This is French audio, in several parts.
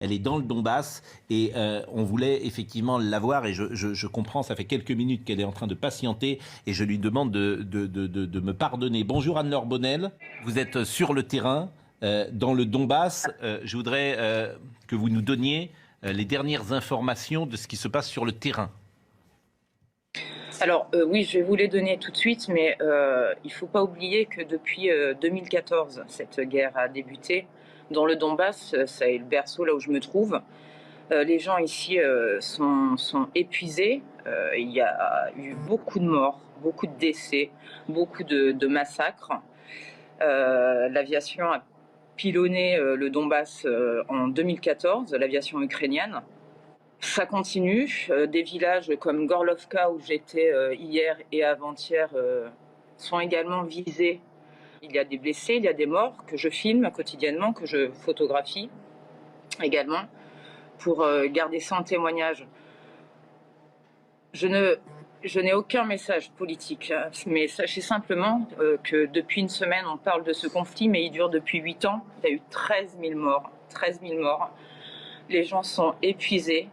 Elle est dans le Donbass et on voulait effectivement l'avoir et je comprends, ça fait quelques minutes qu'elle est en train de patienter et je lui demande de me pardonner. Bonjour Anne-Laure Bonnel, vous êtes sur le terrain dans le Donbass. Je voudrais que vous nous donniez les dernières informations de ce qui se passe sur le terrain. Alors oui, je vais vous les donner tout de suite, mais il ne faut pas oublier que depuis 2014, cette guerre a débuté. Dans le Donbass, ça est le berceau là où je me trouve. Les gens ici sont épuisés. Il y a eu beaucoup de morts, beaucoup de décès, beaucoup de massacres. L'aviation a pilonné le Donbass en 2014, l'aviation ukrainienne. Ça continue. Des villages comme Gorlovka, où j'étais hier et avant-hier, sont également visés. Il y a des blessés, il y a des morts que je filme quotidiennement, que je photographie également, pour garder ça en témoignage. Je n'ai aucun message politique, mais sachez simplement que depuis une semaine, on parle de ce conflit, mais il dure depuis 8 ans. Il y a eu 13 000 morts. 13 000 morts. Les gens sont épuisés.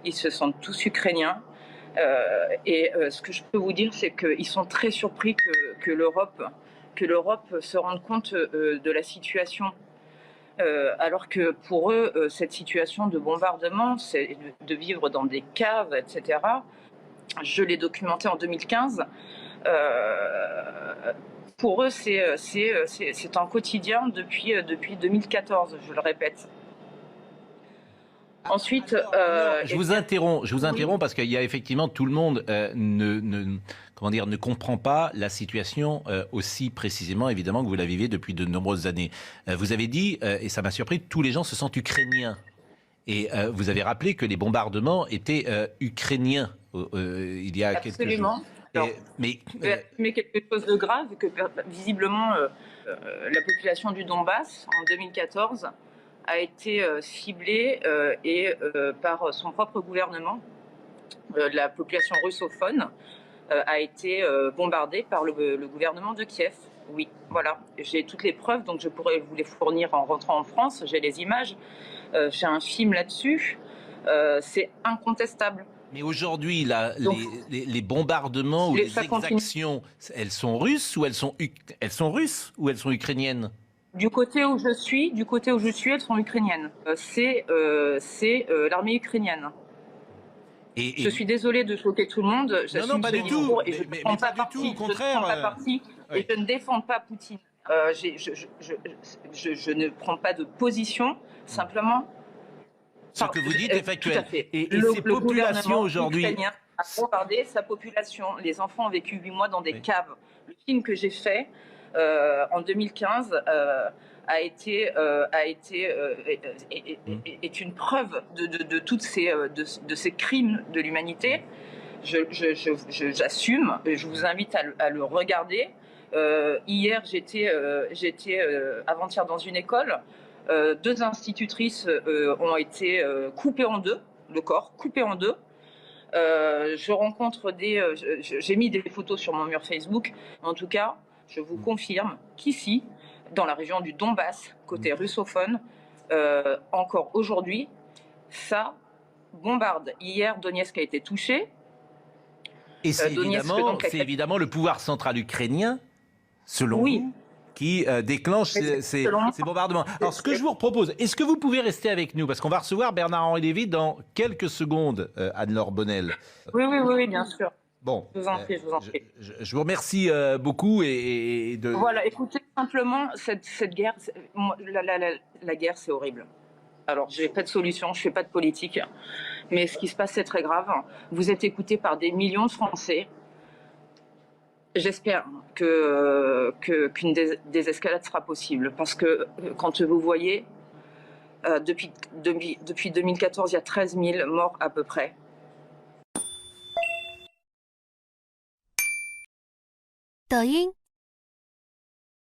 Ils se sentent tous ukrainiens. Ce que je peux vous dire, c'est qu'ils sont très surpris que l'Europe se rende compte de la situation. Alors que pour eux, cette situation de bombardement, c'est de vivre dans des caves, etc. Je l'ai documenté en 2015. Pour eux, c'est un quotidien depuis 2014, je le répète. Ensuite, je vous interromps parce qu'il y a effectivement tout le monde ne comprend pas la situation aussi précisément, évidemment, que vous la vivez depuis de nombreuses années. Vous avez dit, et ça m'a surpris, tous les gens se sentent ukrainiens. Et vous avez rappelé que les bombardements étaient ukrainiens il y a quelques jours. Alors, mais quelque chose de grave, que visiblement la population du Donbass en 2014 a été ciblée par son propre gouvernement. La population russophone a été bombardée par le gouvernement de Kiev. Oui, voilà. J'ai toutes les preuves, donc je pourrais vous les fournir en rentrant en France. J'ai les images, j'ai un film là-dessus. C'est incontestable. Mais aujourd'hui, les bombardements ou les exactions, elles sont russes ou elles sont ukrainiennes? Du côté où je suis, elles sont ukrainiennes. C'est l'armée ukrainienne. Je suis désolée de choquer tout le monde. Non, pas du tout. Et je ne prends pas parti. Au contraire. Et je ne défends pas Poutine. Je ne prends pas de position. Simplement. Ce que vous dites est factuel. Tout à fait. Et ces populations aujourd'hui a bombardé sa population. Les enfants ont vécu 8 mois dans des caves. Le film que j'ai fait en 2015 est une preuve de toutes ces crimes de l'humanité. J'assume. Je vous invite à le regarder. Hier, j'étais avant-hier dans une école. 2 institutrices ont été coupées en deux, le corps coupé en deux. Je rencontre j'ai mis des photos sur mon mur Facebook. En tout cas, je vous confirme qu'ici, dans la région du Donbass, côté russophone, encore aujourd'hui, ça bombarde. Hier, Donetsk a été touché. Et c'est évidemment le pouvoir central ukrainien, selon vous, qui déclenche ces bombardements. Alors, ce que je vous propose, est-ce que vous pouvez rester avec nous? Parce qu'on va recevoir Bernard-Henri Lévy dans quelques secondes, Anne-Laure Bonnel. Oui, bien sûr. Bon, je vous en prie. Je vous remercie beaucoup Voilà, écoutez, simplement, cette guerre, la guerre, c'est horrible. Alors, je n'ai pas de solution, je ne fais pas de politique, mais ce qui se passe, c'est très grave. Vous êtes écoutés par des millions de Français. J'espère qu'une désescalade sera possible, parce que quand vous voyez, depuis 2014, il y a 13 000 morts à peu près.抖音